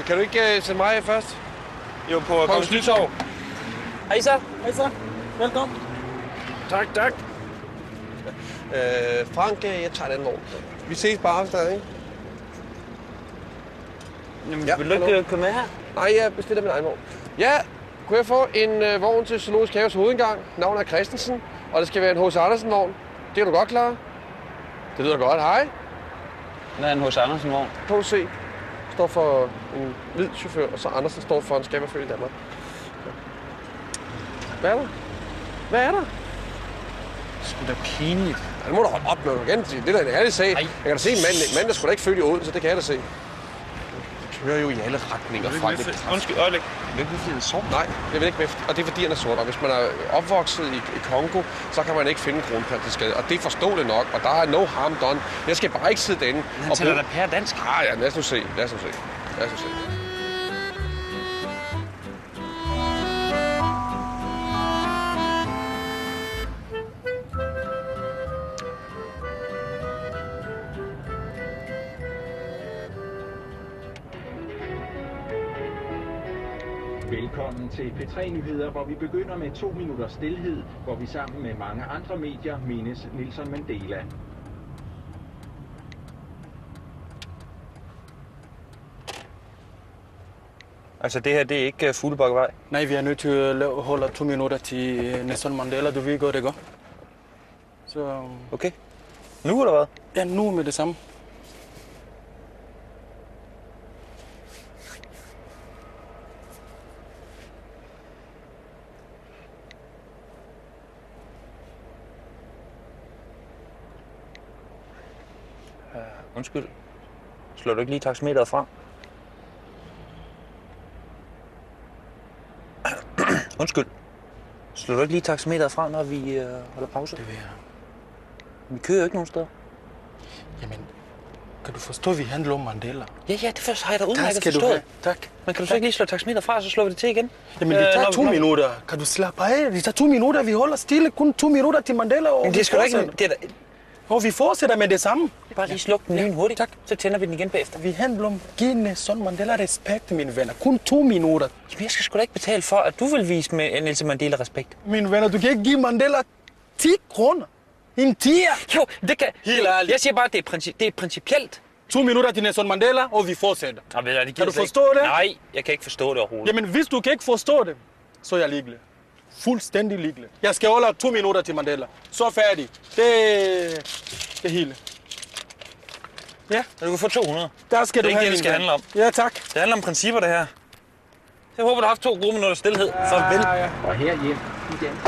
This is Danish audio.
Kan du ikke sætte mig af først? Jo, på Kongens Nytorv. Hej så. Hej så. Velkommen. Tak. Frank, jeg tager den vogn. Vi ses bare afsted, ikke? Jamen, vil du ikke komme med her? Nej, jeg bestiller min egen vogn. Ja, kunne jeg få en vogn til Zoologisk Haves hovedindgang? Navnet er Christensen, og det skal være en H.C. Andersen-vogn. Det kan du godt klare. Det lyder godt. Hej. Hvad er en H.C. Andersen-vogn? H.C. står for en hvid chauffør, og så Andersen står for en skaberfølge i Danmark. Hvad er der? Hvad er der? Det er sgu da pinligt. Ja, det må du holde op med. Det er da en ærlig sag. Jeg kan da se en mand, der skulle da ikke født i Odense, det kan jeg da se. Det kører jo i alle retninger fra det. Undskyld, øjeblik. Det er ikke, fordi han er sort. Nej, jeg vil ikke med. Og det er, fordi han er sort. Og hvis man er opvokset i Kongo, så kan man ikke finde kronprinseskade. Og det er forståeligt nok, og der er no harm done. Jeg skal bare ikke sidde derinde. Han taler da pære dansk. Ja, lad os nu se. Velkommen til P3-nyheder, hvor vi begynder med 2 minutters stilhed, hvor vi sammen med mange andre medier mindes Nelson Mandela. Altså, det her, det er ikke Fuglebakkevej. Nej, vi er nødt til at holde 2 minutter til Nelson Mandela. Du ved godt, det går. Så... Okay. Nu eller hvad? Ja, nu med det samme. Undskyld. Slår du ikke lige taxameteret fra? Undskyld. Slår du ikke lige taxameteret fra, når vi holder pause? Det vil jeg. Vi kører jo ikke nogen steder. Jamen, kan du forstå, at vi handler om Mandela? Ja, det har jeg da udmærket forstået. Tak. Men kan du så ikke lige slå taxameteret fra, så slår vi det til igen? Jamen, det tager 2 minutter. Kan du slappe af? Det tager 2 minutter. Vi holder stille. Kun 2 minutter til Mandela. Men det skal du ikke... Og vi fortsætter med det samme. Bare lige sluk den lyn hurtigt. Tak. Så tænder vi den igen bagefter. Vi handler om give Nelson Mandela respekt, mine venner. Kun 2 minutter. Jamen, jeg skal sgu da ikke betale for, at du vil vise med Nelson Mandela respekt. Mine venner, du kan ikke give Mandela 10 kroner. En tier. Jo, det kan... Helt ærligt. Jeg siger bare, at det er principielt. 2 minutter til Nelson Mandela, og vi fortsætter. Kan du forstå det? Nej, jeg kan ikke forstå det overhovedet. Jamen, hvis du kan ikke forstå det, så er jeg ligeglad. Fuldstændig ligeglad. Jeg skal holde 2 minutter til Mandela. Så færdig. Det hele. Ja. Du kan få 200. Der skal det er du ikke have det, det skal handle om. Ja, tak. Det handler om principper, det her. Jeg håber, du har haft 2 gode minutter stillhed. Farvel. Og her hjem i den